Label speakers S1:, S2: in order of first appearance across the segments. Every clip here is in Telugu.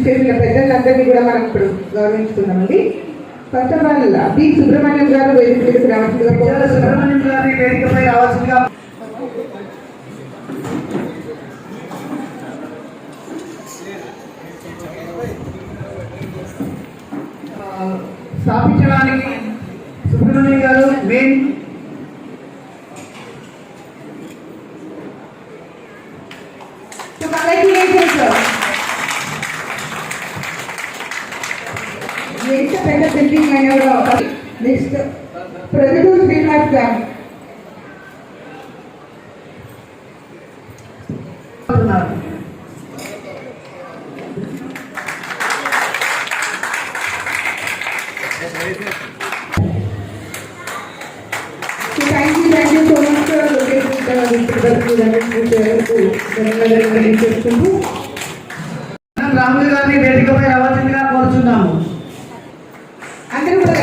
S1: చేసిన పెద్దలందరినీ కూడా మనం ఇప్పుడు గౌరవించుకున్నామండి. First of all B Subrahmanyam garu వేదికపైకి రావాల్సిందిగా,
S2: సుబ్రహ్మణ్యం గారి వేదికపై రావాల్సిందిగా స్థాపించడానికి సుబ్రహ్మణ్యం గారు మెయిన్
S1: పెద్ద బిల్డింగ్ అయినా కూడా నెక్స్ట్ ప్రజలు శ్రీనివాస్ గారు థ్యాంక్ యూ సో మచ్ చేసుకుంటూ
S2: రాములు గారిని వేదికపై రావాల్సిందిగా కోరుచున్నాము.
S1: అందరూ కూడా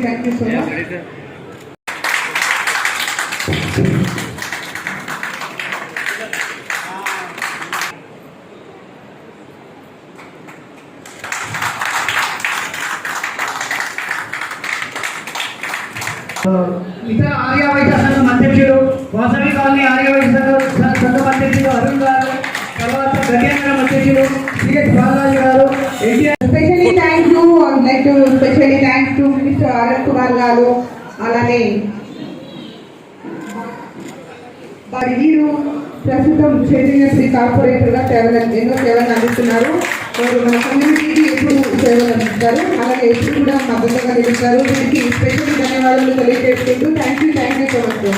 S1: Thank you so much.
S2: ఇతర ఆర్యవైశ్య సంఘం అధ్యక్షుడు, వాసవి కాలనీ ఆర్యవైశ్య సంఘం అధ్యక్షుడు అరుణ్ గారు, తర్వాత గజేంద్రం అధ్యక్షుడు సిహెచ్ బాలరాజు గారు.
S1: Specially thank you like specially thanks to mister RS Kumar గారు. అలానే వీరు ప్రస్తుతం చైతన్యశ్రీ కార్పొరేటర్గా ఎన్నో సేవలు అందిస్తున్నారు. వారు మన కమ్యూనిటీకి ఎప్పుడు సేవలు అందిస్తారు, అలాగే ఎప్పుడు కూడా మద్దతుగా నిలుస్తారు. వీరికి స్పెషల్ ధన్యవాదాలు తెలియజేసుకుంటూ థ్యాంక్ యూ సో మచ్.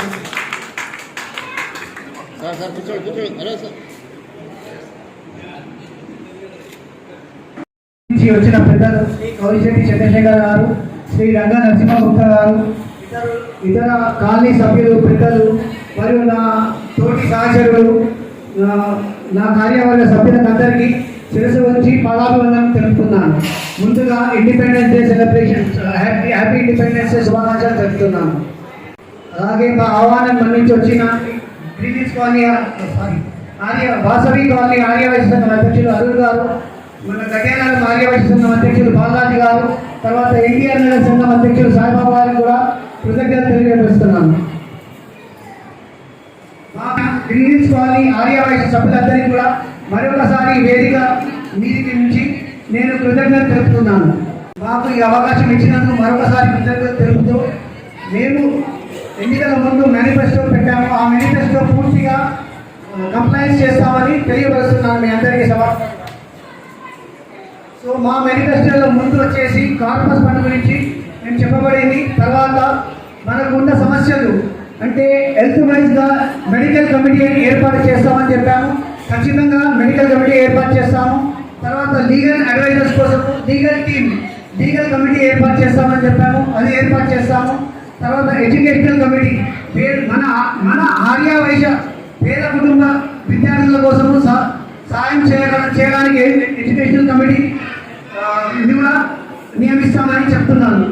S2: వచ్చిన పెద్దలు శ్రీ కౌరిశెట్టి చంద్రశేఖర్ గారు, శ్రీ రంగా నరసింహగుప్త గారు, ఇతర కాలనీ సభ్యులు, పెద్దలు మరియు నా తోటి సహచరులు, నా కార్యవర్గ సభ్యులందరికీ శిరస్సు వచ్చి పాదాభివందనం తెలుపుతున్నాను. ముందుగా independence day celebration happy independence day శుభాకాంక్షలు తెలుపుతున్నాను. అలాగే మా ఆహ్వానం మన్నించి వచ్చిన greens colony Vasavi colony Aryavysya సంఘం అధ్యక్షులు అరుణ్ గారు, మన గజేంద్రం ఆర్యవైశ్య సంఘం అధ్యక్షులు బాలాజీ గారు, తర్వాత ఎన్టీఆర్ నగర్ సంఘం అధ్యక్షులు సాయిబాబా గారికి కూడా కృతజ్ఞత తెలియజేస్తున్నాను. గ్రీన్స్ కాలనీ ఆర్యవైశ్య సభ్యులందరికీ కూడా మరొకసారి వేదిక మీదికి నుంచి నేను కృతజ్ఞత తెలుపుతున్నాను. మాకు ఈ అవకాశం ఇచ్చినందుకు మరొకసారి కృతజ్ఞత తెలుపుతూ, మేము ఎన్నికల ముందు మేనిఫెస్టో పెట్టాము. ఆ మేనిఫెస్టో పూర్తిగా కంప్లైంట్స్ చేస్తామని తెలియపరుస్తున్నాను మీ అందరికీ సభ. సో మా మేనిఫెస్టోలో ముందు వచ్చేసి కార్పస్ ఫండ్ గురించి మేము చెప్పబడింది. తర్వాత మనకున్న సమస్యలు అంటే హెల్త్ వైజ్గా మెడికల్ కమిటీ ఏర్పాటు చేస్తామని చెప్పాము. ఖచ్చితంగా మెడికల్ కమిటీ ఏర్పాటు చేస్తాము. తర్వాత లీగల్ అడ్వైజర్స్ కోసం లీగల్ కమిటీ ఏర్పాటు చేస్తామని చెప్పాము, అది ఏర్పాటు చేస్తాము. తర్వాత ఎడ్యుకేషనల్ కమిటీ మన ఆర్యవైశ్య పేద కుటుంబ విద్యార్థుల కోసము సాయం చేయడానికి ఎడ్యుకేషనల్ కమిటీ ఇది కూడా నియమిస్తామని చెప్తున్నాను.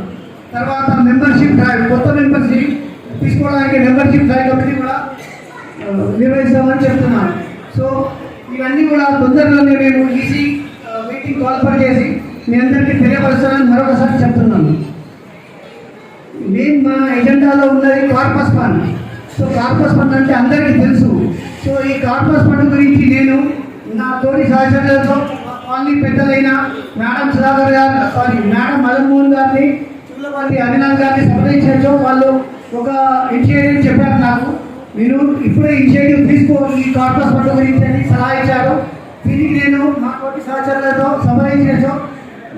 S2: తర్వాత మెంబర్షిప్ డ్రైవ్, కొత్త మెంబర్షిప్ తీసుకోవడానికి మెంబర్షిప్ డ్రైవ్ కమిటీ కూడా నిర్వహిస్తామని చెప్తున్నాను. సో ఇవన్నీ కూడా తొందరలోనే మేము ఈసీ మీటింగ్ కాల్ఫర్ చేసి మీ అందరికీ తెలియపరుస్తానని మరొకసారి చెప్తున్నాను. మా ఎజెండాలో ఉన్నది corpus fund. So corpus fund అంటే అందరికీ తెలుసు. సో ఈ కార్పస్ ఫండ్ గురించి నేను నా తోటి సహచరులతో కాలనీ పెద్దలైన మేడం సుధాకర్ గారు, మేడం మదన్మోహన్ గారిని, చుల్లపల్లి అభినాథ్ గారిని సంప్రదించో వాళ్ళు ఒక ఇనిషియేటివ్ చెప్పారు నాకు. మీరు ఇప్పుడే ఇనిషియేటివ్ తీసుకో ఈ కార్పస్ ఫండ్ గురించి అని సలహా ఇచ్చారు. దీనికి నేను మా తోటి సహచరులతో సంప్రదించో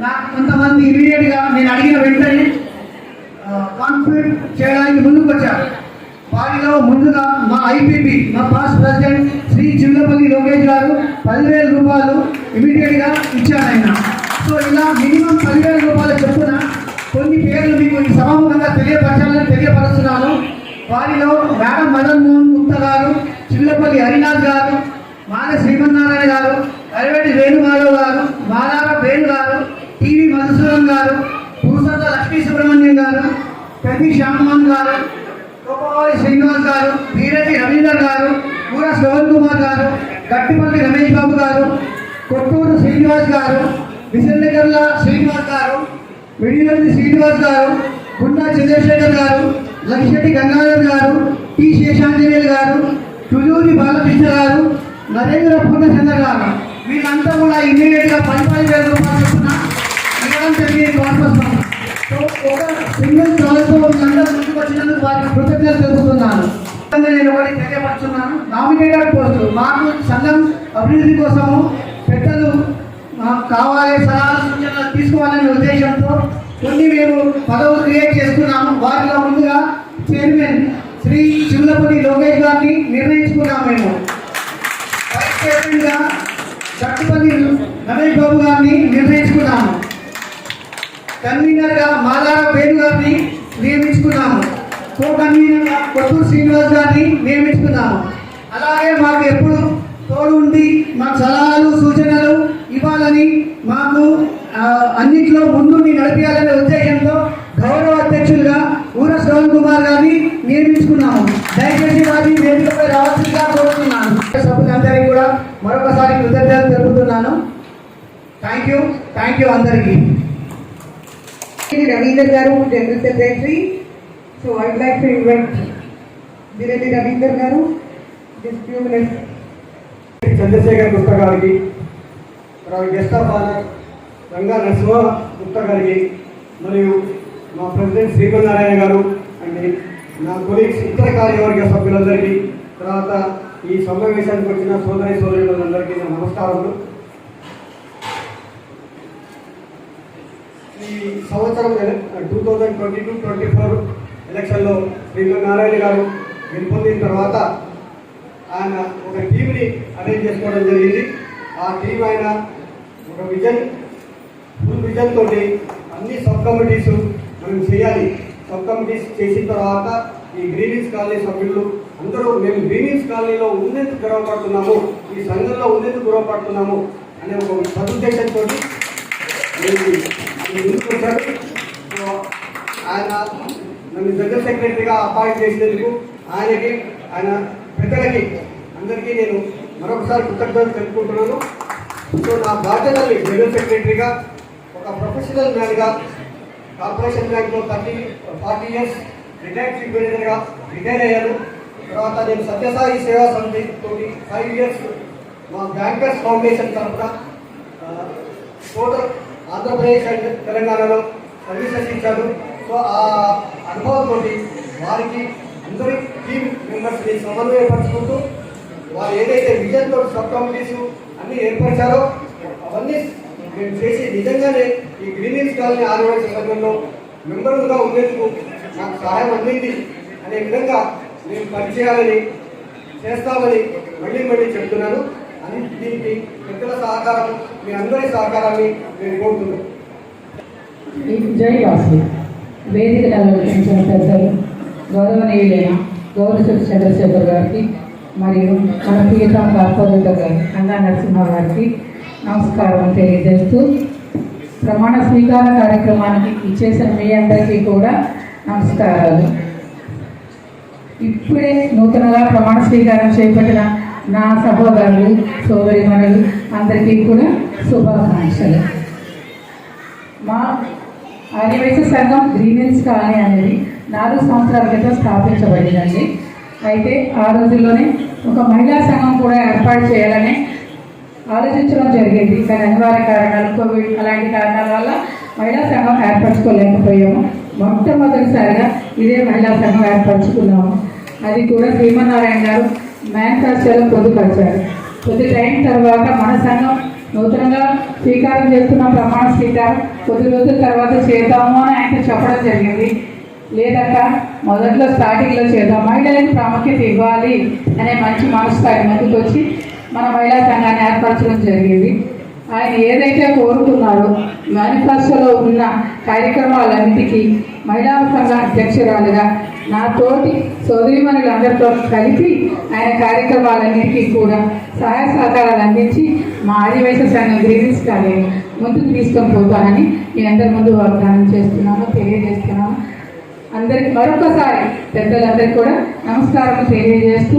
S2: నాకు కొంతమంది ఇమీడియట్గా నేను అడిగిన వెంటనే కాన్ఫిడెంట్ చేయడానికి ముందుకు వచ్చారు. వారిలో ముందుగా మా ఐపీపీ మా పాస్ట్ ప్రెసిడెంట్ శ్రీ చిల్లపల్లి లోకేష్ గారు 10,000 రూపాయలు ఇమీడియట్గా ఇచ్చారు ఆయన. సో ఇలా మినిమం 10,000 రూపాయలు చొప్పున కొన్ని పేర్లు మీకు ఈ సభాముఖంగా తెలియపరుస్తున్నాను. వారిలో మేడం మదన్ మోహన్ గుప్తా గారు, చిల్లపల్లి హరినాథ్ గారు, మాల శ్రీమన్నారాయణ గారు, అరవేటి వేణుమాధవ్ గారు, మాలార వేణు గారు, టీవీ మధుసూదన్ గారు, పూసర్ల లక్ష్మీ సుబ్రహ్మణ్యం గారు, పెద్ది శ్యామమోహన్ గారు, గోపాలి శ్రీనివాస్ గారు, వీరెడ్డి రవీందర్ గారు, కూర శ్రవణ్ కుమార్ గారు, గట్టిపల్లి రమేష్ బాబు గారు, కొట్టూరు శ్రీనివాస్ గారు, విసన్నగర్ల శ్రీనివాస్ గారు, విడియల్లి శ్రీనివాస్ గారు, గుండా చంద్రశేఖర్ గారు, లక్ష్మటి గంగాధర్ గారు, టి శేషాంజనేయులు గారు, తులూరి బాలకృష్ణ గారు, నరేంద్ర పూర్ణచంద్ర గారు, వీళ్ళంతా కూడా ఇమీడియట్గా 15,000 రూపాయలు చొప్పున ఇవ్వడం జరిగింది కార్పస్ ఫండ్. సో ఒక సింగిల్ చాలతో అందరూ ముందుకు వచ్చినందుకు వారికి కృతజ్ఞతలు తెలుపుతున్నాను. నేను ఒకటి తెలియపరుస్తున్నాను. నామినేటెడ్ పోస్టు మాకు సంఘం అభివృద్ధి కోసము పెద్దలు మాకు కావాలి, సలహాలు సూచనలు తీసుకోవాలనే ఉద్దేశంతో కొన్ని మేము పదవులు క్రియేట్ చేసుకున్నాము. వారిలో ముందుగా చైర్మన్ శ్రీ చిల్లపల్లి లోకేష్ గారిని నిర్ణయించుకున్నాము. మేము వైస్ చైర్మన్గా గట్టిపల్లి రమేష్ బాబు గారిని నిర్ణయించుకున్నాము. కన్వీనర్గా మాలార వేణు గారిని నియమించుకున్నాము. కో కన్వీనర్గా కొత్తూరు శ్రీనివాస్ గారిని నియమించుకున్నాము. అలాగే మాకు ఎప్పుడు తోడు ఉండి మాకు సలహాలు సూచనలు ఇవ్వాలని, మాకు అన్నింటిలో ముందుండి నడిపించాలనే ఉద్దేశంతో గౌరవ అధ్యక్షులుగా ఊర శ్రవణ్ కుమార్ గారిని నియమించుకున్నాము. దయచేసి వారిని వేదికపై రావాల్సిందిగా కోరుతున్నాను. సభ్యులందరికీ కూడా మరొకసారి కృతజ్ఞతలు తెలుపుతున్నాను. థ్యాంక్ యూ అందరికీ.
S1: Ravinder Garu, General Secretary. So I'd like to invite Direli Ravinder Garu. Just few minutes.
S3: Chandrasekhar Gupta గారికి, తర్వాత guest of honour Ranga Narasimha Gupta గారికి, మరియు మా ప్రెసిడెంట్ శ్రీమన్నారాయణ గారు అండ్ నా కొలీగ్స్ ఇతర కార్యవర్గ సభ్యులందరికీ, తర్వాత ఈ సమావేశానికి వచ్చిన సోదరులందరికీ నా నమస్కారములు. ఈ సంవత్సరం 2022-24 ఎలక్షన్లో శ్రీమన్నారాయణ గారు గెలుపొందిన తర్వాత ఆయన ఒక టీంని అరేంజ్ చేసుకోవడం జరిగింది. ఆ టీం ఆయన ఒక ఫుల్ విజన్ తోటి అన్ని సబ్ కమిటీస్ మనం చేయాలి. సబ్ కమిటీస్ చేసిన తర్వాత ఈ గ్రీనింగ్స్ కాలనీ సభ్యులు అందరూ మేము గ్రీనింగ్స్ కాలనీలో ఉండేందుకు గొడవపడుతున్నాము, ఈ సంఘంలో ఉండేందుకు గొడవపడుతున్నాము అనే ఒక సదుద్దేశంతో ముందుకు వచ్చారు. సో ఆయన నన్ను జనరల్ సెక్రటరీగా అపాయింట్ చేసినందుకు ఆయనకి, ఆయన పెద్దలకి అందరికీ నేను మరొకసారి కృతజ్ఞతలు తెలుపుకుంటున్నాను. సో నా బాధ్యతల్ని జనరల్ సెక్రటరీగా ఒక ప్రొఫెషనల్ మ్యాన్గా కార్పొరేషన్ బ్యాంక్లో 40 ఇయర్స్ రిటైర్డ్ చీఫ్ మేనేజర్గా రిటైర్ అయ్యాను. తర్వాత నేను సత్యసాయి సేవా సమితితో 5 ఇయర్స్ మా బ్యాంకర్స్ ఫౌండేషన్ తరఫున టోటల్ ఆంధ్రప్రదేశ్ అండ్ తెలంగాణలో సర్వీసెస్ ఇచ్చాను. సో ఆ అనుభవంతో వారికి అందరి టీమ్ మెంబర్స్ని సమన్వయపరుచుకుంటూ వారు ఏదైతే విజన్తో సబ్ కమిటీస్ అన్నీ ఏర్పరిచారో అవన్నీ మేము చేసి నిజంగానే ఈ గ్రీనింగ్స్ కాలనీ ఆదివాసీ సంఘంలో మెంబర్గా ఉండేందుకు నాకు సహాయం అందింది అనే విధంగా మేము పనిచేయాలని చేస్తామని మళ్ళీ చెప్తున్నాను. అని దీనికి పెద్దల సహకారం, మీ అందరి సహకారాన్ని నేను కోరుతున్నాను.
S4: జై వాసు వేదికను అలంకరించిన పెద్దలు గౌరవనీయులైన గౌరవశ్రీ చంద్రశేఖర్ గారికి మరియు మన ప్రియతమ కార్పొరేటర్ గారి రంగా నరసింహ గారికి నమస్కారం తెలియజేస్తూ, ప్రమాణ స్వీకార కార్యక్రమానికి ఇచ్చేసిన మీ అందరికీ కూడా నమస్కారాలు. ఇప్పుడే నూతనంగా ప్రమాణ స్వీకారం చేపట్టిన నా సహోదరులు సోదరిమణులు అందరికీ కూడా శుభాకాంక్షలు. మా ఆదివాసీ సంఘం గ్రీనింగ్స్ కాలనీ అనేది 4 సంవత్సరాల క్రితం స్థాపించబడిందండి. అయితే ఆ రోజుల్లోనే ఒక మహిళా సంఘం కూడా ఏర్పాటు చేయాలని ఆలోచించడం జరిగింది. కానీ అనివార్య కారణాలు, కోవిడ్ అలాంటి కారణాల వల్ల మహిళా సంఘం ఏర్పరచుకోలేకపోయాము. మొట్టమొదటిసారిగా ఇదే మహిళా సంఘం ఏర్పరచుకున్నాము. అది కూడా శ్రీమన్నారాయణ గారు మేనిఫెస్టోలో పొందుపరిచారు. కొద్ది టైం తర్వాత మన సంఘం నూతనంగా స్వీకారం చేస్తున్న ప్రమాణ స్వీకారం కొద్ది రోజుల తర్వాత చేద్దాము అని ఆయన చెప్పడం జరిగింది. లేదక్క మొదట్లో స్టార్టింగ్లో చేద్దాం, మహిళలకు ప్రాముఖ్యత ఇవ్వాలి అనే మంచి మనసుకారి ముందుకు వచ్చి మన మహిళా సంఘాన్ని ఏర్పరచడం జరిగింది. ఆయన ఏదైతే కోరుకున్నారో మేనిఫెస్టోలో ఉన్న కార్యక్రమాలన్నిటికీ మహిళా సంఘ అధ్యక్షురాలుగా నా తోటి సోదరీమణులందరితో కలిపి ఆయన కార్యక్రమాలన్నిటికీ కూడా సహాయ సహకారాలు అందించి మా ఆదివాసీ సంఘం గ్రీవెన్స్ కాలేజీ ముందుకు తీసుకొని పోతానని మీ అందరి ముందు వాగ్దానం చేస్తున్నాను, తెలియజేస్తున్నాను. అందరికి మరొకసారి పెద్దలందరికీ కూడా నమస్కారం తెలియజేస్తూ,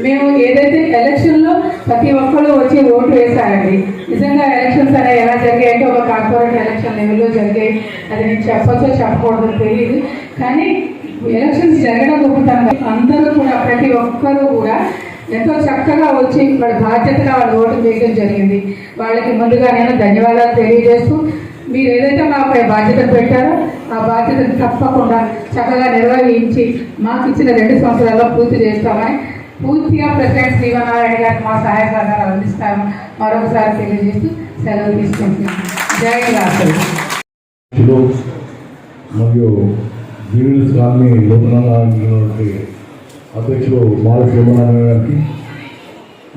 S4: మేము ఏదైతే ఎలక్షన్లో ప్రతి ఒక్కరు వచ్చి ఓటు వేశారండి. నిజంగా ఎలక్షన్స్ అనేవి ఎలా జరిగాయంటే ఒక కార్పొరేట్ ఎలక్షన్ లెవెల్లో జరిగాయి. అది నేను చెప్పచ్చో చెప్పకూడదో తెలియదు, కానీ ఎలక్షన్స్ జరగడం గొప్పతనం. అందరూ కూడా ప్రతి ఒక్కరూ కూడా ఎంతో చక్కగా వచ్చి వాళ్ళ బాధ్యతగా వాళ్ళు ఓటు వేయడం జరిగింది. వాళ్ళకి ముందుగా నేను ధన్యవాదాలు తెలియజేస్తూ, మీరు ఏదైతే మాకు బాధ్యత పెట్టారో ఆ బాధ్యతను తప్పకుండా చక్కగా నిర్వహించి మాకు ఇచ్చిన 2 సంవత్సరాల్లో పూర్తి చేస్తామని పూర్తిగా ప్రెసిడెంట్ శ్రీవనారాయణ గారికి మా సహాయ సహకారాలు అందిస్తాము మరొకసారి తెలియజేస్తూ సెలవు తీసుకుంటున్నాను. జై రాష్ట్ర
S5: మరియు జీవీఎస్ కాలనీ నూతనంగా అధ్యక్షులు మాల శివనారాయణ గారికి,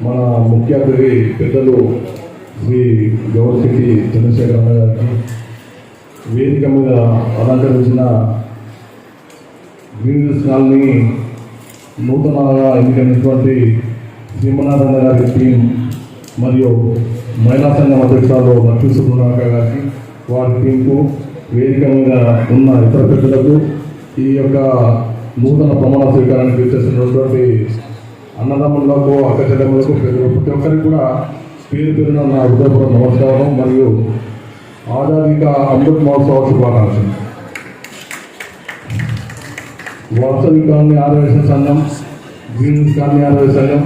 S5: మన ముఖ్య అతిథి పెద్దలు శ్రీ గౌరశెట్టి చంద్రశేఖర గారికి, వేదిక మీద అలంకరించిన జీవీఎస్ కాలనీ నూతనంగా ఎన్నికైనటువంటి శ్రీమనారాయణ గారి టీం మరియు మహిళా సంఘం అధ్యక్షురాలు లక్ష్మీ సుబ్రహ్మణ్య గారికి, వారి టీంకు, వేదిక మీద ఉన్న ఇతర పెద్దలకు, ఈ యొక్క నూతన ప్రమాణ స్వీకారానికి వచ్చేసినటువంటి అన్నదమ్ములకు, అక్క చెల్లెములకు, ప్రతి ఒక్కరికి కూడా పేరు పేరున నా హృదయపూర్వక నమస్కారం మరియు ఆజాదీ కా అమృత్ మహోత్సవ శుభాకాంక్షలు. వాసవి కాలనీ ఆదివాసీ సంఘం, గ్రీన్స్ కాలనీ ఆదివాసీ సంఘం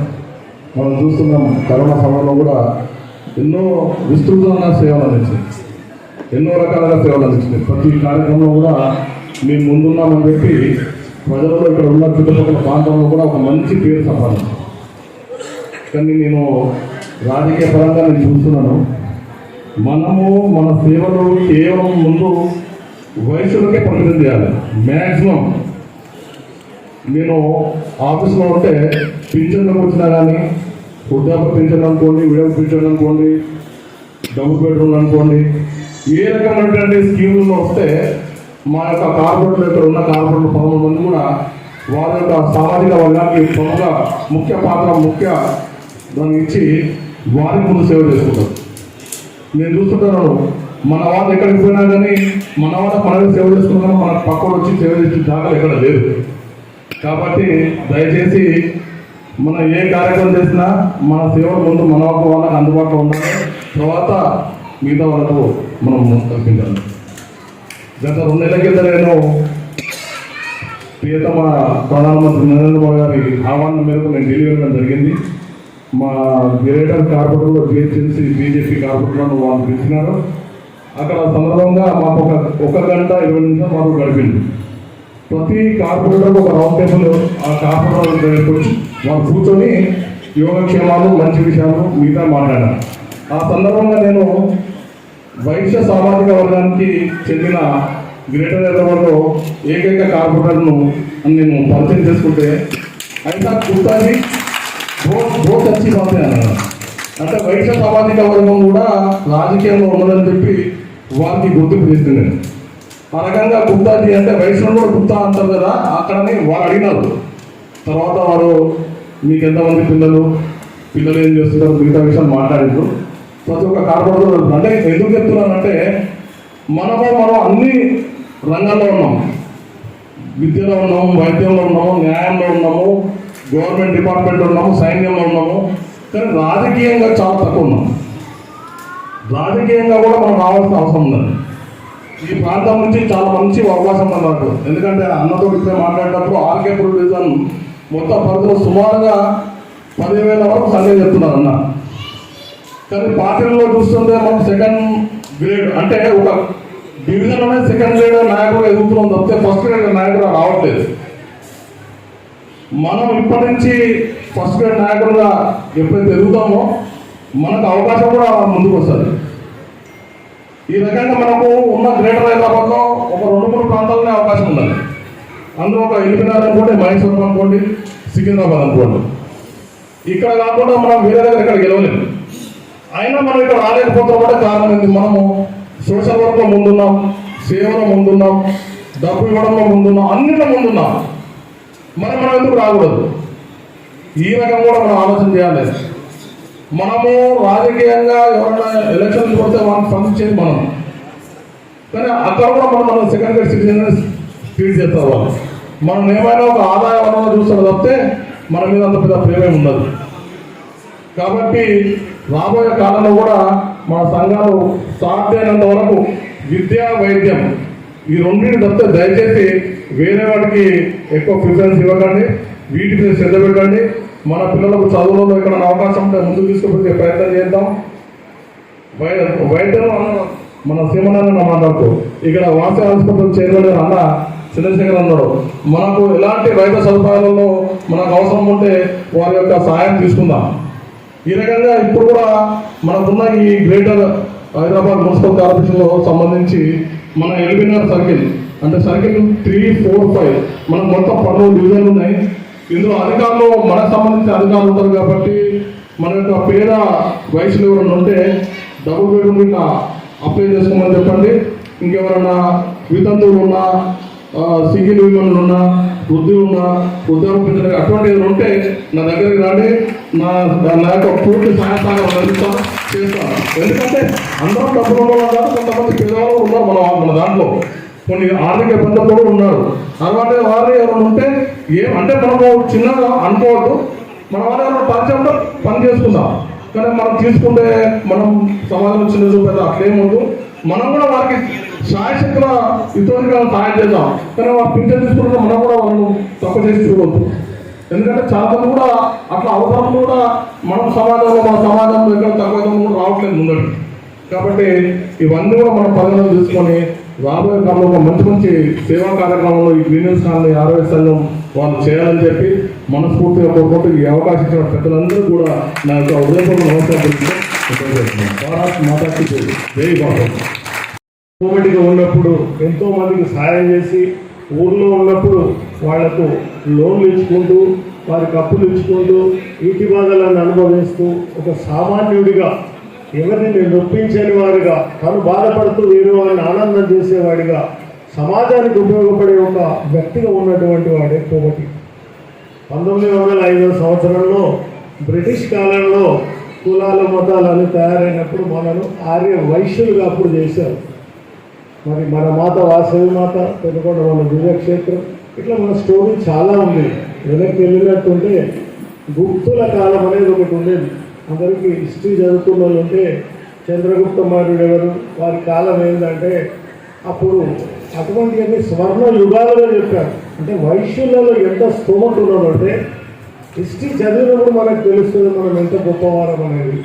S5: మనం చూస్తున్నాం. కరోనా సమయంలో కూడా ఎన్నో విస్తృతంగా సేవలు అందించింది, ఎన్నో రకాలుగా సేవలు అందించింది. ప్రతి కార్యక్రమంలో కూడా మేము ముందున్నామని చెప్పి ప్రజల్లో ఇక్కడ ఉన్న చుట్టుపక్కల ప్రాంతంలో కూడా ఒక మంచి పేరు సంపాదించాం. కానీ నేను రాజకీయ పరంగా నేను చూస్తున్నాను, మనము మన సేవలు కేవలం ముందు వయసులకే పరిమితం చేయాలి. మ్యాక్సిమం నేను ఆఫీస్లో ఉంటే పింఛన్లకు వచ్చినా కానీ, వృద్ధాప్య పింఛన్ అనుకోండి, విడవ పింఛన్ అనుకోండి, డబుల్ బెడ్రూమ్ అనుకోండి, ఏ రకమైనటువంటి స్కీములు వస్తే మా యొక్క కార్పొరేట్లు ఇక్కడ ఉన్న కార్పొరేట్లు 13 మంది కూడా వారి యొక్క సామాజిక వర్గానికి ప్రముఖ ముఖ్య పాత్ర దాన్ని ఇచ్చి వారి ముందు సేవ చేసుకుంటారు. నేను చూస్తుంటాను, మన వాళ్ళు ఎక్కడికి పోయినా కానీ మన వాళ్ళ మనకి సేవ చేసుకున్నా మన పక్కన వచ్చి సేవ చేసే దాఖలు ఎక్కడ లేదు. కాబట్టి దయచేసి మనం ఏ కార్యక్రమం చేసినా మన సేవల ముందు మన వాళ్ళకి అందుబాటులో ఉండాలి, తర్వాత మిగతా వాళ్ళకు మనం కల్పించాలి. గత 2 నెలల కింద నేను ప్రియతమ ప్రధానమంత్రి నరేంద్ర మోదీ గారి ఆహ్వానం మేరకు నేను ఢిల్లీ వెళ్ళడం జరిగింది. మా గ్రేటర్ కార్పొరేటర్లో జిహెచ్ఎంసీ బీజేపీ కార్పొరేటర్లను వాళ్ళు పిలిచినారు. అక్కడ సందర్భంగా మాకు 1 గంట 20 నిమిషాలు మాకు గడిపింది. ప్రతి కార్పొరేటర్ ఒక రౌండ్ టేబుల్ ఆ కార్పొరేటర్ వచ్చి వాళ్ళు కూర్చొని యోగక్షేమాలు, మంచి విషయాలు మిగతా మాట్లాడారు. ఆ సందర్భంగా నేను వైశ్య సామాజిక వర్గానికి చెందిన గ్రేటర్ హైదరాబాద్లో ఏకైక కార్పొరేటర్ను నేను పరిచయం చేసుకుంటే అయితే గుర్తాది బోత్ వచ్చి బాగుంది అన్నారు. అంటే వైశ్య సామాజిక వర్గం కూడా రాజకీయంలో ఉన్నదని చెప్పి వారికి గుర్తింపు చేస్తుంది. ఆ రకంగా గుప్తాజీ అంటే వైష్ణవులు కూడా గుప్తా అంటారు కదా, అక్కడని వారు అడిగినారు. తర్వాత వారు మీకు ఎంతమంది పిల్లలు ఏం చేస్తున్నారు మిగతా విషయాలు మాట్లాడారు. ప్రతి ఒక్క కార్పొరేటర్ అంటే ఎందుకు చెప్తున్నానంటే మనం అన్ని రంగాల్లో ఉన్నాం, విద్యలో ఉన్నాము, వైద్యంలో ఉన్నాము, న్యాయంలో ఉన్నాము, గవర్నమెంట్ డిపార్ట్మెంట్లో ఉన్నాము, సైన్యంలో ఉన్నాము. కానీ రాజకీయంగా చాలా తక్కువ ఉన్నాం. రాజకీయంగా కూడా మనం రావాల్సిన అవసరం ఉందండి. ఈ ప్రాంతం నుంచి చాలా మంచి అవకాశం అన్నట్టు. ఎందుకంటే అన్నతో ఇప్పుడే మాట్లాడేటప్పుడు ఆర్కే డివిజన్ మొత్తం పరిధిలో సుమారుగా 10,000 వరకు సంఖ్య చెప్తున్నారు అన్న. కానీ పార్టీల్లో చూస్తుంటే మనం 2nd గ్రేడ్ అంటే ఒక డివిజన్లోనే 2nd గ్రేడ్ నాయకుడు ఎదుగుతున్నాం తప్పితే 1st గ్రేడ్ నాయకుడు రావట్లేదు. మనం ఇప్పటి నుంచి 1st గ్రేడ్ నాయకులుగా ఎప్పుడైతే ఎదుగుతామో మనకు అవకాశం కూడా ముందుకు వస్తుంది. ఈ రకంగా మనకు ఉన్న గ్రేటర్ హైదరాబాద్లో ఒక 2-3 ప్రాంతాలనే అవకాశం ఉండాలి. అందులో ఒక ఎలిమినార్ అనుకోండి, మహేశ్వరం అనుకోండి, సికింద్రాబాద్ అనుకోండి. ఇక్కడ కాకుండా మనం వేరే దగ్గర ఇక్కడ గెలవలేము. అయినా మనం ఇక్కడ రాలేకపోతామంటే కారణం ఏంటి? మనము సోషల్ వర్క్లో ముందున్నాం, సేవలో ముందున్నాం, డబ్బు ఇవ్వడంలో ముందున్నాం, అన్నింటిలో ముందున్నాం. మనం ఎందుకు రాకూడదు? ఈ రకంగా కూడా మనం ఆలోచన చేయాలి. మనము రాజకీయంగా ఎవరైనా ఎలక్షన్ కొడితే వాళ్ళని స్పందించేది మనం, కానీ అక్కడ కూడా మనం సెకండ్ గ్రేడ్ సిటిజన్ ట్రీట్ చేస్తారు వాళ్ళు. మనం ఏమైనా ఒక ఆదాయ వనరులు చూస్తారు తప్పితే మన మీద అంత పెద్ద ప్రేమే ఉండదు. కాబట్టి రాబోయే కాలంలో కూడా మన సంఘాలు సాధ్యమైనంత వరకు విద్య, వైద్యం ఈ రెండింటిని తప్పితే దయచేసి వేరే వాటికి ఎక్కువ ప్రిఫరెన్స్ ఇవ్వకండి. వీటి మీద శ్రద్ధ పెట్టండి. మన పిల్లలకు చదువులలో ఇక్కడ అవకాశం ఉంటే ముందుకు తీసుకుపోతే ప్రయత్నం చేద్దాం. వైద్యం మన సీమనారాయణ మాట్లాడుతూ ఇక్కడ వాసవి ఆసుపత్రి చైర్మన్ అన్న చంద్రశేఖర్ అన్నాడు, మనకు ఎలాంటి వైద్య సదుపాయాలలో మనకు అవసరం ఉంటే వారి యొక్క సహాయం తీసుకుందాం. ఈ రకంగా ఇప్పుడు కూడా మనకున్న ఈ గ్రేటర్ హైదరాబాద్ మున్సిపల్ కార్పొరేషన్లో సంబంధించి మన ఎలిమినార్ సర్కిల్ అంటే సర్కిల్ 3, 4, 5 మనకు మొత్తం 12 డివిజన్లు ఉన్నాయి. ఇందులో అధికారులు మనకు సంబంధించిన అధికారులు ఉంటారు కాబట్టి మన యొక్క పేద వయసులో ఎవరైనా ఉంటే డబుల్ బెడ్రూమ్ ఇంకా అప్లై చేసుకోమని చెప్పండి. ఇంకెవరైనా వితంతువులు ఉన్నా, సింగిల్ విమెన్లు ఉన్నా, వృద్ధులు ఉన్నా, వృద్ధాప్య అటువంటి ఏదైనా ఉంటే నా దగ్గరికి రాండి. నా యొక్క పూర్తి సహాయతాలు అందిస్తాను, చేస్తాను. ఎందుకంటే అందరూ డబ్బులు ఉన్నారు, కొంతమంది పేదవాళ్ళు ఉన్నారు మన దాంట్లో, కొన్ని ఆర్థిక ఇబ్బందులు కూడా ఉన్నారు. అలాంటి వారు ఎవరైనా ఉంటే అంటే మనము చిన్నగా అనుకోవద్దు, మన వారు ఎవరైనా పరిచయంలో పని చేసుకుందాం. కానీ మనం తీసుకుంటే మనం సమాజం చిన్న పెద్ద అట్లేమొద్దు. మనం కూడా వారికి శాయశక్తుల ఇతరులుగా సహాయం చేద్దాం. కానీ వాళ్ళు పింఛన్ తీసుకుంటే మనం కూడా వాళ్ళను తక్కువ చేసి చూడవద్దు. ఎందుకంటే చాలా మంది కూడా అట్లా అవసరం కూడా మన సమాజంలో ఎక్కడ తక్కువ కూడా రావట్లేదు ముందడు. కాబట్టి ఇవన్నీ కూడా మనం పరిగణన తీసుకొని రాబోయే కాలంలో మంచి సేవా కార్యక్రమంలో ఈ గ్రీనెస్ కాలనీ ఆరోగ్య సంఘం వాళ్ళు చేయాలని చెప్పి మనస్ఫూర్తిగా కోరుకుంటూ ఈ అవకాశం ఇచ్చిన పెద్దలందరూ కూడా నా యొక్క హృదయపూర్వక నమస్కారం మాట్లాడుతూ జై బాబు.
S6: కోవిడ్గా ఉన్నప్పుడు ఎంతో మందికి సహాయం చేసి ఊర్లో ఉన్నప్పుడు వాళ్లకు లోన్లు ఇచ్చుకుంటూ వారికి అప్పులు ఇచ్చుకుంటూ ఇంటి బాధలను అనుభవిస్తూ ఒక సామాన్యుడిగా ఎవరిని నొప్పించని వాడిగా తను బాధపడుతూ వేరే వాడిని ఆనందం చేసేవాడిగా సమాజానికి ఉపయోగపడే ఒక వ్యక్తిగా ఉన్నటువంటి వాడే కోమటి. 1905 సంవత్సరంలో బ్రిటిష్ కాలంలో కులాలు మతాలు తయారైనప్పుడు మనను ఆర్య వైశ్యులుగా అప్పుడు చేశారు. మరి మన మాత వాసవి మాత, పెనుకొండ మన దివ్యక్షేత్రం, ఇట్లా మన స్టోరీ చాలా ఉంది. వెనక్కి వెళ్ళినట్టుంటే గుప్తుల కాలం అనేది ఒకటి ఉండేది. అందరికీ హిస్టరీ చదువుకున్న వాళ్ళు ఉంటే చంద్రగుప్త మౌర్యుడు ఎవరు, వారి కాలం ఏంటంటే అప్పుడు అటువంటి స్వర్ణ యుగాలుగా చెప్పారు. అంటే వైశ్యులలో ఎంత స్తోమత ఉన్నదంటే హిస్టరీ చదివినప్పుడు మనకు తెలుస్తుంది మనం ఎంత గొప్పవారం అనేది.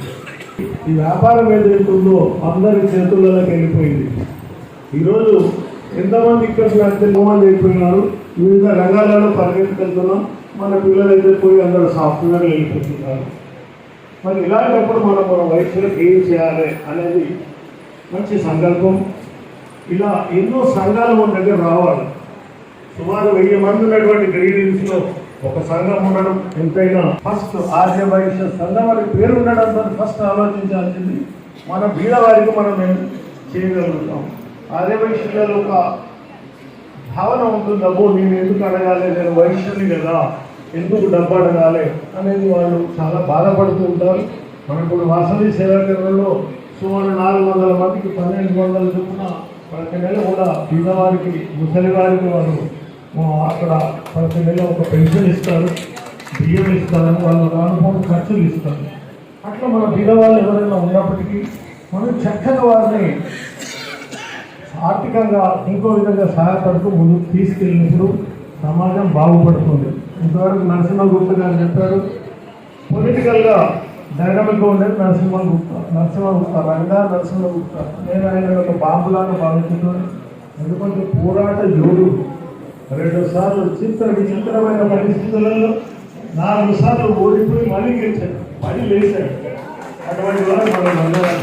S6: ఈ వ్యాపారం ఏదైతుందో అందరి చేతుల్లోకి వెళ్ళిపోయింది. ఈరోజు ఎంతమంది ఇక్కడ ఎంతమంది అయిపోయినారు, వివిధ రంగాలలో పరిగెత్తుకెళ్తున్నాం. మన పిల్లలైతే పోయి అందరూ సాఫ్ట్వేర్లు వెళ్ళిపోతున్నారు. మరి ఇలాంటప్పుడు మన వయసులకు ఏం చేయాలి అనేది మంచి సంకల్పం. ఇలా ఎన్నో సంఘాలు మన దగ్గర రావాలి. సుమారు 1000 మంది ఉన్నటువంటి గ్రీడీన్స్లో ఒక సంఘం ఉండడం ఎంతైనా ఫస్ట్ ఆర్య వైశ్య సంఘం అని పేరు ఉండడంతో ఫస్ట్ ఆలోచించాల్సింది మన బీదవారికి మనం చేయగలుగుతాం. ఆర్య వైశ్యులలో ఒక భావన ఉంటుంది, డబ్బు నేను ఎందుకు అడగాలి, నేను వైశ్యుని కదా, ఎందుకు డబ్బు అడగాలి అనేది వాళ్ళు చాలా బాధపడుతూ ఉంటారు. మనం ఇప్పుడు వాసవి సేవా కేంద్రంలో సుమారు 400 మందికి 1200 చొప్పున ప్రతి నెల కూడా బీదవారికి, ముసలి వారికి వాళ్ళు అక్కడ ప్రతి నెల ఒక పెన్షన్ ఇస్తారు, బియ్యం ఇస్తారు, వాళ్ళు రానుపోని ఖర్చులు ఇస్తారు. అట్లా మన బీదవాళ్ళు ఎవరైనా ఉన్నప్పటికీ మనం చక్కగా వారిని ఆర్థికంగా ఇంకో విధంగా సహాయపడుతూ ముందుకు తీసుకెళ్ళినప్పుడు సమాజం బాగుపడుతుంది. ఇంతవరకు నరసింహగుప్త గారు చెప్పారు, పొలిటికల్గా డైనమిక్గా ఉండేది నరసింహగుప్త రంగా నరసింహగుప్త. నేను ఆయన ఒక బాంబులాగా భావిస్తున్నాను. ఎందుకంటే పోరాట యోధుడు. 2 సార్లు విచిత్రమైన పరిస్థితులలో 4 సార్లు ఓడిపోయి మళ్ళీ గెలిచాడు, మళ్ళీ లేచాడు. అటువంటి వారు మనం అందరం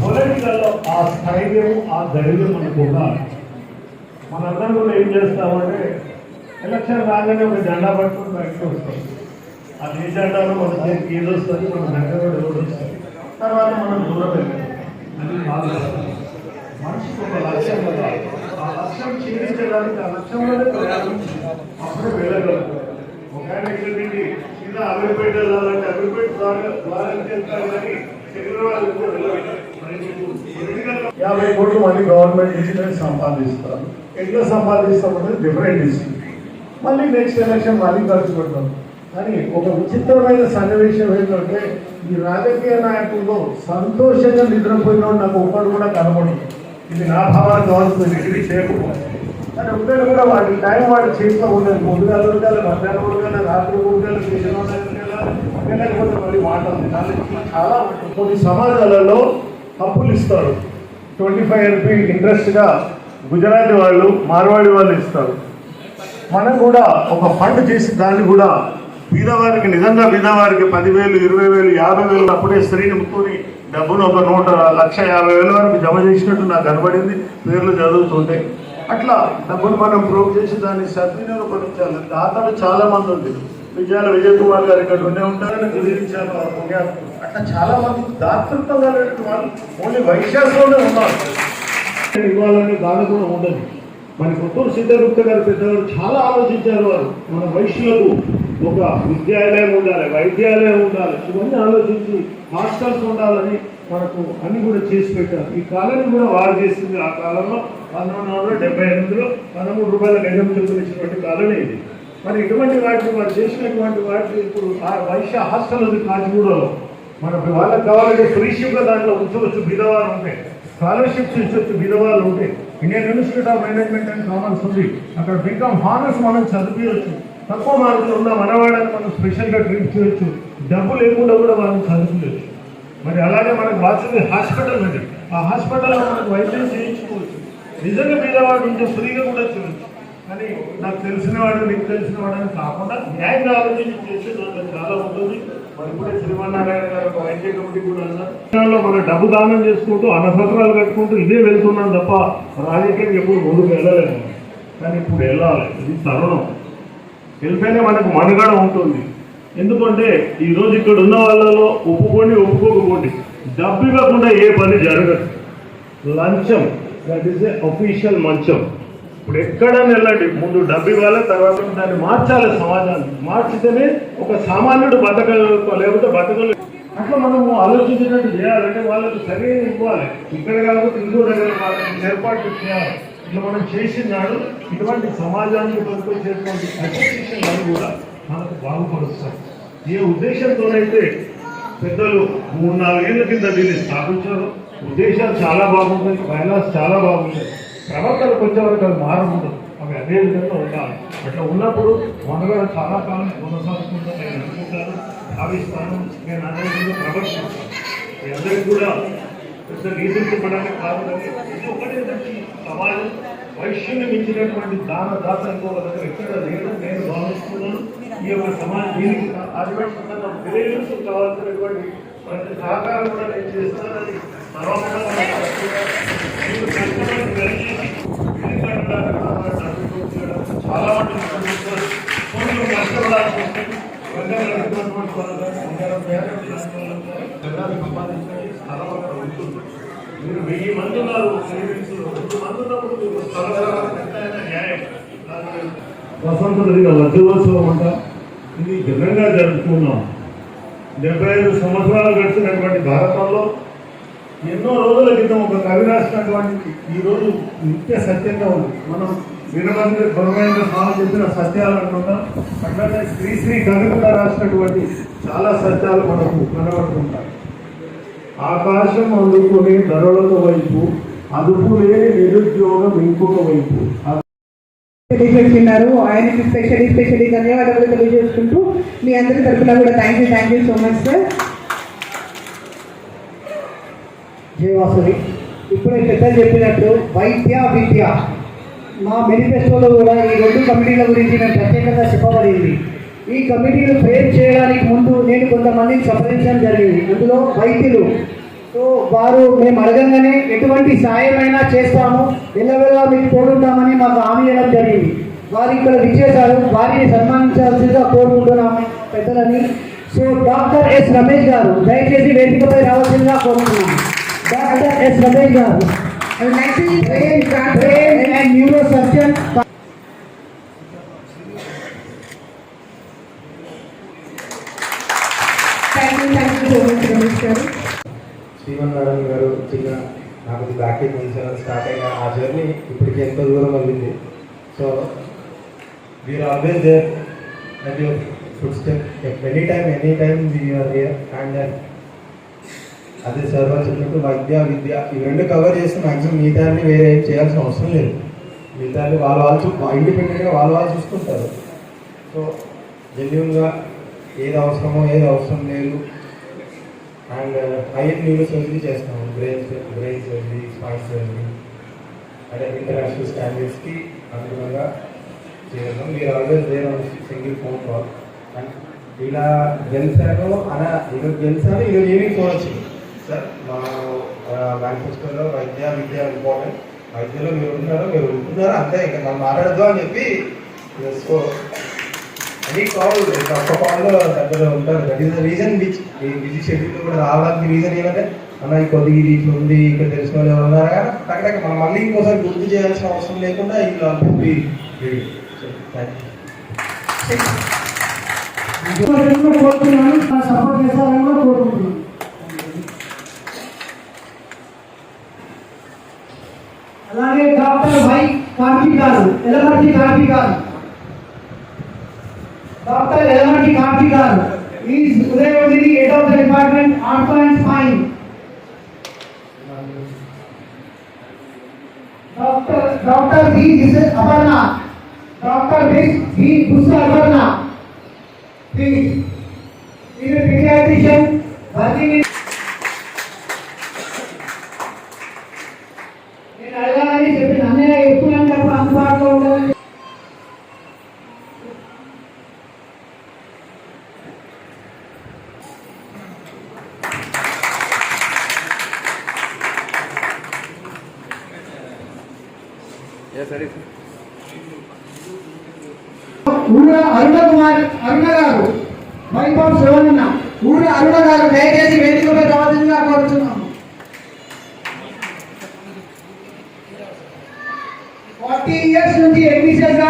S6: పొలిటికల్లో ఆ స్థైర్యం, ఆ ధైర్యం మనకు ఉండాలి. మనందరం కూడా ఏం చేస్తామంటే ఎలక్షన్ రాగానే ఒక జెండా పట్టుకుని బయటకు వస్తాం. అది ఏ జెండాలో మన చేతికి ఏది వస్తుంది, మన దగ్గర కూడా ఎవరు వస్తుంది, తర్వాత మనం దూరం వెళ్ళాం. అది బాగా మనిషికి ఒక లక్ష్యం కదా, ఆ లక్ష్యం ఛేదించడానికి ఆ లక్ష్యంలోనే ప్రయాణించి అప్పుడే వెళ్ళగలుగుతాం. ఒక ఆయన ఇక్కడ చిన్న అగ్రిపేట వెళ్ళాలంటే అగ్రిపేట ద్వారా వెళ్తారు, కానీ సికింద్రాబాద్ వెళ్ళాలి. 50 కోట్లు మళ్ళీ గవర్నమెంట్ నుంచి సంపాదిస్తారు. ఎట్లా సంపాదిస్తామంటే డిఫరెంట్ ఇష్యూ. మళ్ళీ నెక్స్ట్ ఎలక్షన్ మళ్ళీ ఖర్చు పెడతాం. కానీ ఒక విచిత్రమైన సన్నివేశం ఏంటంటే ఈ రాజకీయ నాయకుల్లో సంతోషంగా నిద్రపోయిన నాకు ఒక్కడు కూడా కనపడదు. ఇది నా భావాన్ని కావాల్సింది డిగ్రీ చేయకపోతే. కానీ ఒక్కడు కూడా వాటి టైం వాడి చేతిలో ఉండదు. పొద్దుగాల ఉడకాలి, మధ్యాహ్నం ఉడకాలి, రాత్రి ఉడకాలి, లేకపోతే మళ్ళీ మాటలు చాలా ఉంటుంది. కొన్ని సమాజాలలో అప్పులు ఇస్తారు. 25 రూపీ ఇంట్రెస్ట్గా గుజరాతీ వాళ్ళు, మార్వాడి వాళ్ళు ఇస్తారు. మనం కూడా ఒక ఫండ్ చేసి దాన్ని కూడా బీదవారికి, నిజంగా బీదవారికి 10,000, 20,000, 50,000 అప్పుడే స్త్రీని ముక్కుని డబ్బును ఒక 1,50,000 వరకు జమ చేసినట్టు నాకు కనబడింది పేర్లు చదువుతుంటే. అట్లా డబ్బును మనం ప్రూవ్ చేసి దాన్ని సద్వినియోగపరించాలి. దాతలు చాలా మంది ఉంది. విజయ్ కుమార్ గారు ఇక్కడ ఉండే ఉంటారని గురించారు. అట్లా చాలా మంది దాతృత్వం కలిగిన వాళ్ళు ఓన్లీ వైశాఖంలోనే ఉన్నారు. ఇవ్వాలని దాని కూడా ఉండదు. మరి కొత్తూరు సిద్ధగుప్త గారు పెద్దవారు చాలా ఆలోచించారు. వారు మన వైశ్యులకు ఒక విద్యాలయం ఉండాలి, వైద్యాలయం ఉండాలి, ఇవన్నీ ఆలోచించి హాస్టల్స్ ఉండాలని మనకు అన్ని కూడా చేసి పెట్టారు. ఈ కాలనీ కూడా వారు చేసింది. ఆ కాలంలో 1978లో 13 రూపాయల గజం చూపించినటువంటి కాలనీ ఇది. మరి ఇటువంటి వాటిని వారు చేసినటువంటి వాటిని ఇప్పుడు ఆ వైశ్య హాస్టల్ ఉంది కాచిగూడలో. మనకు వాళ్ళకి కావాలంటే ఫ్రీషిప్గా దాంట్లో ఉంచవచ్చు. బీదవారు ఉంటే స్కాలర్షిప్స్ ఇచ్చవచ్చు, బీదవాళ్ళు ఉంటే. Indian institute of management and commerce ఉంది, అక్కడ బీకామ్ హానర్స్ మనం చదివించవచ్చు. తక్కువ మార్కులు ఉన్న మనవాడని మనం స్పెషల్గా ట్రీట్ చేయొచ్చు. డబ్బు లేకుండా కూడా మనం చదివించవచ్చు. మరి అలాగే మనకు వాల్సింది హాస్పిటల్ ఉంది. ఆ హాస్పిటల్లో మనకు వైద్యం చేయించుకోవచ్చు. నిజంగా బీదవాడు ఉంటే ఫ్రీగా కూడా చేయవచ్చు. కానీ నాకు తెలిసినవాడు, నీకు తెలిసినవాడు అని కాకుండా న్యాయంగా ఆలోచించి చేసే దాంట్లో చాలా ఉంటుంది. మరి కూడా శ్రీమన్నారాయణ గారు ఒక వైద్య కమిటీ కూడా అన్నారు, మనం డబ్బు దానం చేసుకుంటూ అనసత్రాలు కట్టుకుంటూ ఇదే వెళ్తున్నాం తప్ప రాజకీయం ఎప్పుడు ముందుకు వెళ్ళలేము. కానీ ఇప్పుడు వెళ్ళాలి. ఇది తరుణం. వెళ్తేనే మనకు మనుగడ ఉంటుంది. ఎందుకంటే ఈరోజు ఇక్కడ ఉన్న వాళ్ళలో ఒప్పుకోండి, ఒప్పుకోకపోండి, డబ్బు ఇవ్వకుండా ఏ పని జరగదు. లంచం, దట్ ఈస్ ఏ అఫీషియల్ మంచం. ఇప్పుడు ఎక్కడైనా వెళ్ళండి, ముందు డబ్బు ఇవ్వాలి, తర్వాత దాన్ని మార్చాలి. సమాజాన్ని మార్చితేనే ఒక సామాన్యుడు లేకపోతే బతకలేదు. అట్లా మనము ఆలోచించినట్టు చేయాలంటే వాళ్ళకు సరైన ఇవ్వాలి. ఇక్కడ కాకపోతే ఇంకో దగ్గర వాళ్ళకి ఏర్పాట్లు చేయాలి. ఇట్లా మనం చేసినాడు ఇటువంటి సమాజానికి పనికొచ్చేటువంటి అసోసియేషన్ అని కూడా మనకు బాగుపరుస్తాయి. ఏ ఉద్దేశంతోనైతే పెద్దలు 3-4 ఏళ్ల కింద దీన్ని స్థాపించారో ఉద్దేశాలు చాలా బాగుంటాయి, బైలాస్ చాలా బాగుంటాయి. ప్రవర్తనకు వచ్చేవరకు అది మారకూడదు. అవి అదే విధంగా ఉండాలి. అట్లా ఉన్నప్పుడు మనగా చాలా కాలం కొనసాగుతుందని నేను అనుకుంటాను, భావిస్తాను. నేను అదే విధంగా ప్రవర్తిస్తాను. మీ అందరికీ కూడా పెద్ద నీతులు చెప్పడానికి కాదు, ఇది ఒకటి సమాజం వైశ్యుని మించినటువంటి దాత ఇంకొక దగ్గర ఎక్కడ లేదు నేను భావిస్తున్నాను. ఈ యొక్క సమాజం దీనికి ఆదివాసంగా తెలియజేస్తూ కావాల్సినటువంటి ప్రతి సహకారం కూడా నేను చేస్తానని తర్వాత చాలా మంది కష్టపడాల్సి వస్తుంది. మీరు 1000 మంది ఉన్నారు, 2 మంది ఉన్నప్పుడు మీకు న్యాయం. వసంత వజ్రోత్సవం అంట, ఇది ఘనంగా జరుపుకున్నాం. 75 సంవత్సరాలు గడిచినటువంటి భారతంలో ఎన్నో రోజుల క్రితం ఒక కవి రాసినటువంటి ఈరోజు నిత్య సత్యంగా ఉంది. మనం గురువేంద్ర స్వామి చెప్పిన సత్యాలు అనుకుంటాం. అట్లానే శ్రీ కవి కూడా రాసినటువంటి చాలా సత్యాలు మనకు కనబడుతుంటాయి. ఆకాశం అందుకునే ధరలకు వైపు, అదుపు లేని నిరుద్యోగం ఇంకొక వైపు.
S1: తెలియజేస్తున్నారు. ఆయనకి స్పెషల్లీ ధన్యవాదాలు తెలియజేసుకుంటూ మీ అందరి తరఫున కూడా thank you so much sir.
S2: Jayavasavi ఇప్పుడే పెద్దలు చెప్పినట్టు వైద్య విద్య మా మేనిఫెస్టోలో కూడా ఈ 2 కమిటీల గురించి మేము ప్రత్యేకంగా చెప్పబడింది. ఈ కమిటీలు ఫ్రేమ్ చేయడానికి ముందు నేను కొంతమందిని సంప్రదించడం జరిగింది. అందులో వైద్యులు. సో వారు మేము అడగంగానే ఎటువంటి సాయమైనా చేస్తాము, వెళ్ళవెళ్ళ మీకు తోడుంటామని మాకు హామీ ఇవ్వడం జరిగింది. వారు ఇక్కడ విచ్చేశారు. వారిని సన్మానించాల్సిందిగా కోరుకుంటున్నాము పెద్దలని. సో డాక్టర్ ఎస్ రమేష్ గారు దయచేసి వేదికపై రావాల్సిందిగా కోరుతున్నాము. డాక్టర్ ఎస్ రమేష్ గారు brain and neuro surgeon.
S7: Srimannarayana గారు చిన్న నాకు బ్యాక్ స్టార్ట్ అయిన ఆ జర్నీ ఇప్పటికి ఎంతో దూరం వెళ్ళింది. So we are always there at your foot step any time we are here. And అదే సార్ వాళ్ళు చెప్పినట్టు విద్య ఈ రెండు కవర్ చేస్తే మ్యాక్సిమం మిగతాన్ని వేరే ఏం చేయాల్సిన అవసరం లేదు. మిగతాన్ని వాళ్ళు ఇండిపెండెంట్గా వాళ్ళు చూసుకుంటారు. సో జెన్యున్గా ఏది అవసరమో ఏది అవసరం లేదు. అండ్ హైయర్ న్యూరో సర్జరీ చేస్తాము, బ్రెయిన్ సర్జరీ, స్పైన్ సర్జరీ, అంటే ఇంటర్నేషనల్ స్టాండర్డ్స్కి అనుగుణంగా చేయడం. మీరు always there on single phone call. And ఇలా గెలిచాను ఈరోజు ఈవినింగ్ చూడొచ్చు సార్. మా మేనిఫెస్టోలో విద్య ఇంపార్టెంట్. వైద్యలో మీరు ఉంటున్నారు అంతే, ఇంకా మనం మాట్లాడద్దు అని చెప్పి. సో అది కాల్ ఒక్క కాల్లో దగ్గర ఉంటారు. That is the reason which ఈ బిజీ షెడ్యూల్లో కూడా రావడానికి రీజన్ ఏమంటే అన్న కొద్దిగా ఇది ఇట్లా ఉంది, ఇక్కడ తెలిసిన వాళ్ళు ఎవరు ఉన్నారు కానీ టక్కడక్క మనం మళ్ళీ ఇంకోసారి గుర్తు చేయాల్సిన అవసరం లేకుండా ఇలా పూర్తి
S2: కోరుతున్నాను. సపోర్ట్ చేస్తారని కూడా కోరుకుంటున్నాను. అలాగే డాక్టర్ వై కార్తీ గారు, ఎలమర్తి కార్తీ గారు, డాక్టర్ ఎలమర్తి కార్తీ గారు is Udayagiri head of the department ortho and spine. Doctor B Aparna, doctor B Aparna please. Is paediatrician working in. నేను అడగాలని చెప్పిన అన్నయ్య ఎప్పుడంటే అప్పుడు అందుబాటులో ఉండాలని. అరుణ గారు వైఫ్ ఆఫ్ శివనన్న. అరుణ గారు దయచేసి వేదికపై రావాల్సిందిగా కోరుతున్నాము. 40 years నుంచి ఎడ్మిషన్గా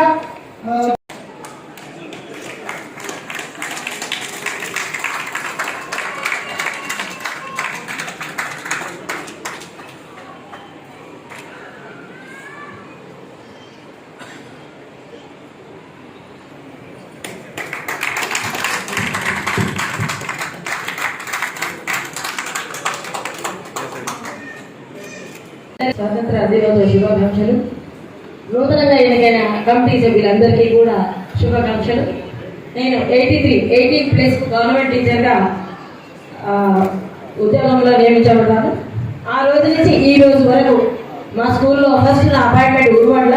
S8: స్వాతంత్ర దినోత్సవ శుభాకాంక్షలు. నూతనంగా ఎన్నికైన కమిటీ సభ్యులందరికీ కూడా శుభాకాంక్షలు. నేను 18+ గవర్నమెంట్ టీచర్గా ఉద్యోగంలో నియమించబడ్డాను. ఆ రోజు నుంచి ఈ రోజు వరకు మా స్కూల్లో ఫస్ట్ నా అపాయింట్మెంట్ గురువాడ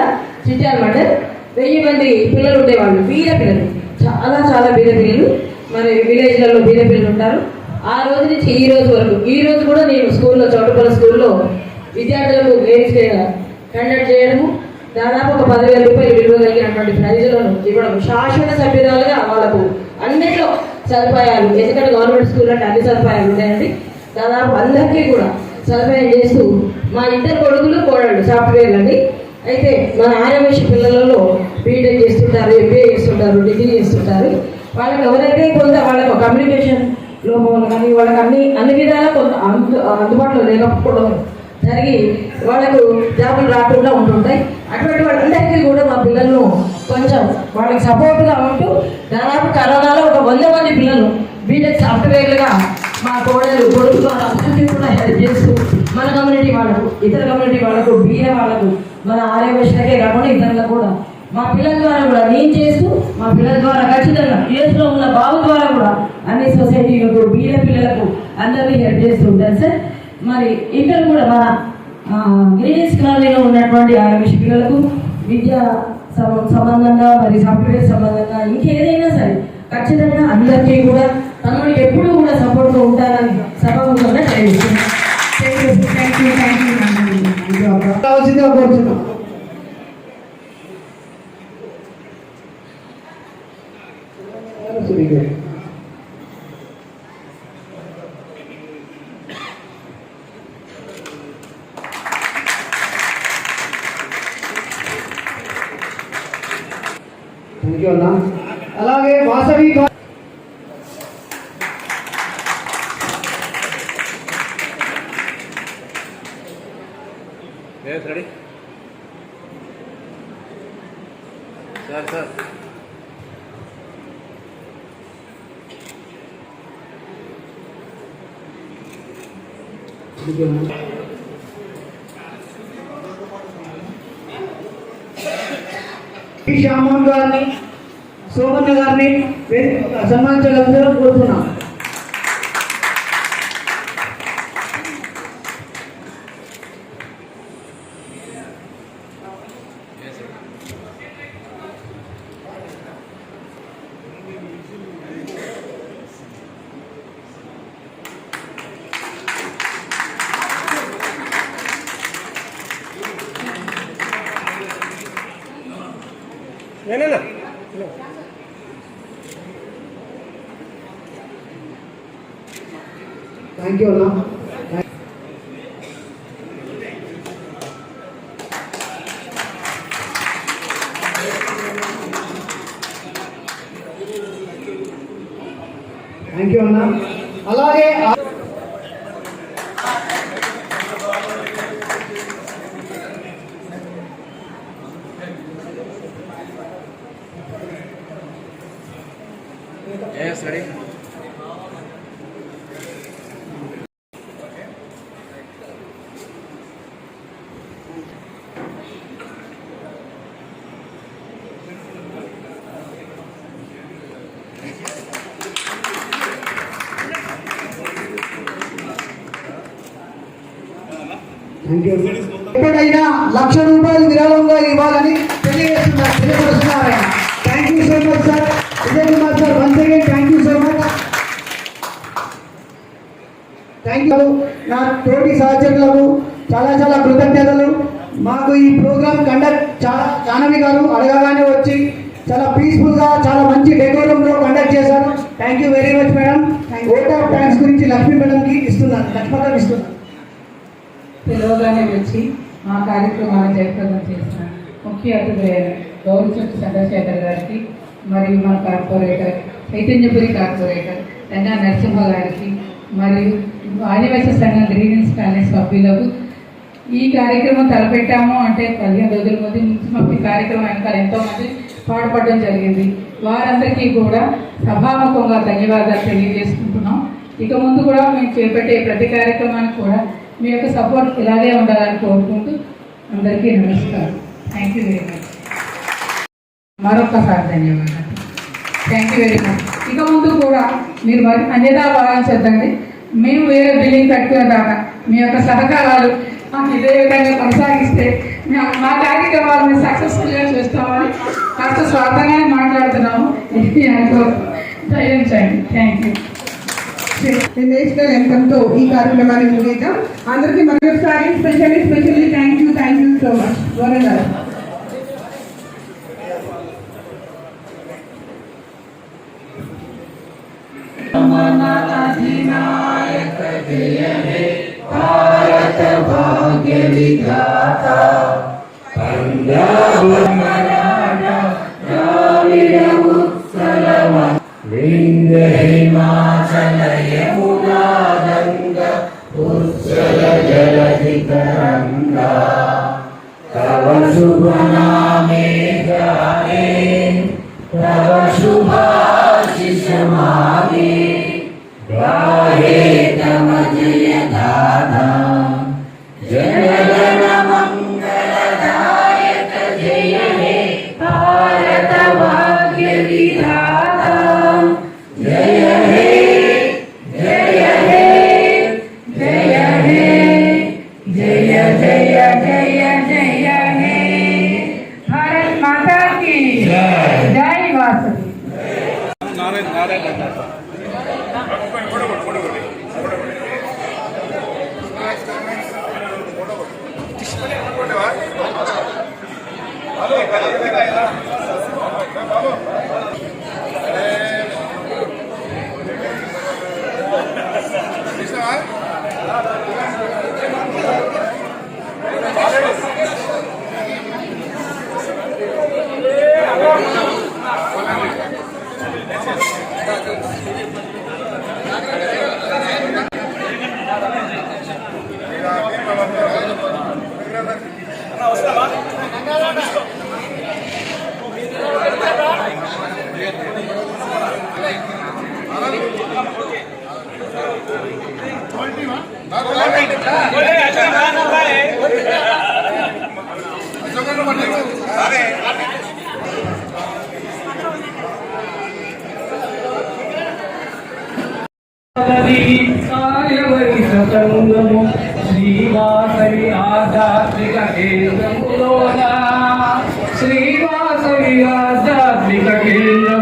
S8: చిట్యాల మండల్ 1000 మంది పిల్లలు ఉండేవాళ్ళు. బీద పిల్లలు, చాలా బీద పిల్లలు, మరి విలేజ్లలో బీద పిల్లలు ఉంటారు. ఆ రోజు నుంచి ఈ రోజు వరకు, ఈ రోజు కూడా నేను స్కూల్లో చౌటపల్లి స్కూల్లో విద్యార్థులకు గేమ్స్ కండక్ట్ చేయడము, దాదాపు ఒక 10,000 రూపాయలు విలువ కలిగినటువంటి ప్రైజులను ఇవ్వడం, శాశ్వత సభ్యురాలుగా వాళ్ళకు అన్నింటిలో సదుపాయాలు, ఎందుకంటే గవర్నమెంట్ స్కూల్ అంటే అన్ని సదుపాయాలు ఉంటాయండి. దాదాపు అందరికీ కూడా సదుపాయం చేస్తూ మా 2 కొడుకులు కోడళ్ళు సాఫ్ట్వేర్లు అండి. అయితే మన ఆర్యవేశ పిల్లలలో బీటెక్ చేస్తుంటారు, ఎంబీఏ చేస్తుంటారు, డిగ్రీ చేస్తుంటారు. వాళ్ళకి ఎవరైతే కొంత వాళ్ళకు కమ్యూనికేషన్ లోపం కానీ వాళ్ళకి అన్ని విధాలా కొంత అందుబాటులో లేకపోవడం జరిగి వాళ్ళకు జాబులు రాకుండా ఉంటుంటాయి. అటువంటి వాళ్ళందరికీ కూడా మా పిల్లలను కొంచెం వాళ్ళకి సపోర్ట్గా ఉంటూ దాదాపు కరోనాలో ఒక 100 మంది పిల్లలు బీటెక్ సాఫ్ట్వేర్లుగా మా కొడుకు ద్వారా అభివృద్ధి కూడా హెల్ప్ చేస్తూ మన కమ్యూనిటీ వాళ్ళకు, ఇతర కమ్యూనిటీ వాళ్ళకు, బీద వాళ్ళకు, మన ఆర్యవేశలకే కాకుండా ఇతరులకు కూడా మా పిల్లల ద్వారా కూడా నేను చేస్తూ, మా పిల్లల ద్వారా ఖచ్చితంగా యూఎస్లో ఉన్న బాబు ద్వారా కూడా అన్ని సొసైటీలకు, బీద పిల్లలకు అందరినీ హెల్ప్ చేస్తూ ఉంటాను సార్. మరి ఇక్కడ కూడా మన గ్రీన్స్ కాలనీలో ఉన్నటువంటి ఆర్యవేశ పిల్లలకు విద్యా సంబంధంగా, మరి సాఫ్ట్వేర్ సంబంధంగా, ఇంకేదైనా సరే ఖచ్చితంగా అందరికీ కూడా తమకి ఎప్పుడూ కూడా సపోర్ట్గా ఉంటారని సభాముఖంగా తెలియజేస్తున్నాను.
S2: థ్యాంక్ యూ అన్న. అలాగే వాసవి
S7: రెడీ సార్
S2: శ్యామోహన్ గారిని, సోమన్న గారిని సన్మానించగలరు కోరుతున్నాం. థ్యాంక్ యూ అన్న. థ్యాంక్ యూ అన్న. అలాగే
S7: రెడీ
S2: ఎప్పుడైనా ₹1,00,000 విరాళంగా ఇవ్వాలని తెలియజేస్తున్నారు. Thank you so much sir. Vijay Kumar sir, once again thank you so much. Thank you. నా తోటి సహచరులకు చాలా కృతజ్ఞతలు. మాకు ఈ ప్రోగ్రామ్ కండక్ట్ జానవి గారు అడగగానే వచ్చి చాలా పీస్ఫుల్గా చాలా మంచి డెకోరంలో కండక్ట్ చేశారు. Thank you very much madam. Vote of thanks గురించి లక్ష్మీ మేడంకి ఇస్తున్నాను, లక్ష్మీకి ఇస్తున్నాను.
S4: పిలవగానే వచ్చి మా కార్యక్రమాన్ని జయప్రదం చేసిన ముఖ్య అతిథులైన గౌరవచంద్ర చంద్రశేఖర్ గారికి మరియు మా కార్పొరేటర్ చైతన్యపురి కార్పొరేటర్ రంగా నరసింహ గారికి మరియు ఆదివాసీ సంఘం గ్రీవెన్స్ కాలనీ సభ్యులకు ఈ కార్యక్రమం తలపెట్టాము అంటే 15 రోజుల ముందు నుంచి మాకు ఈ కార్యక్రమం వెనకాల ఎంతోమంది పాటుపడడం జరిగింది. వారందరికీ కూడా సభాముఖంగా ధన్యవాదాలు తెలియజేసుకుంటున్నాం. ఇక ముందు కూడా మేము చేపట్టే ప్రతి కార్యక్రమానికి కూడా మీ యొక్క సపోర్ట్ ఇలాగే ఉండాలని కోరుకుంటూ అందరికీ నమస్కారం. Thank you very much. మరొక్కసారి ధన్యవాదాలు. Thank you very much. ఇక ముందు కూడా మీరు మరి అన్యదా భావించద్దండి. మేము వేరే బిల్డింగ్ కట్టుకునే దాకా మీ యొక్క సహకారాలు మాకు ఇదే విధంగా కొనసాగిస్తే మా కార్యక్రమాలు మేము సక్సెస్ఫుల్గా చేస్తామని కాస్త స్వార్థంగానే మాట్లాడుతున్నాము. దయించండి. Thank you.
S1: నేషనల్ ఎంతంతో ఈ కార్యక్రమాన్ని ముగిద్దాం. అందరికీ మరొకసారి specially thank you so much. వరంగల్
S9: అధినాయక జయ హే భారత భాగ్య విధాత పంజాబ్ మరాఠా ద్రావిడ ఉత్కల వింధ్య హిమాచల యమునా గంగా ఉత్కల జలధి తరంగా తవ శుభ నామే గానే తవ శుభాశిష మాగే गाहे तव जय गाथा जय गण मंगलदायक जय हे भारत भाग्य विधाता जय हे जय हे जय हे जय जय जय जय हे
S4: भारत माता की जय वासवी.
S6: హలో
S10: సంగము శ్రీవాసవి ఆధ్యాత్మిక కేంద్రములోన శ్రీవాసవి ఆధ్యాత్మిక కేంద్రం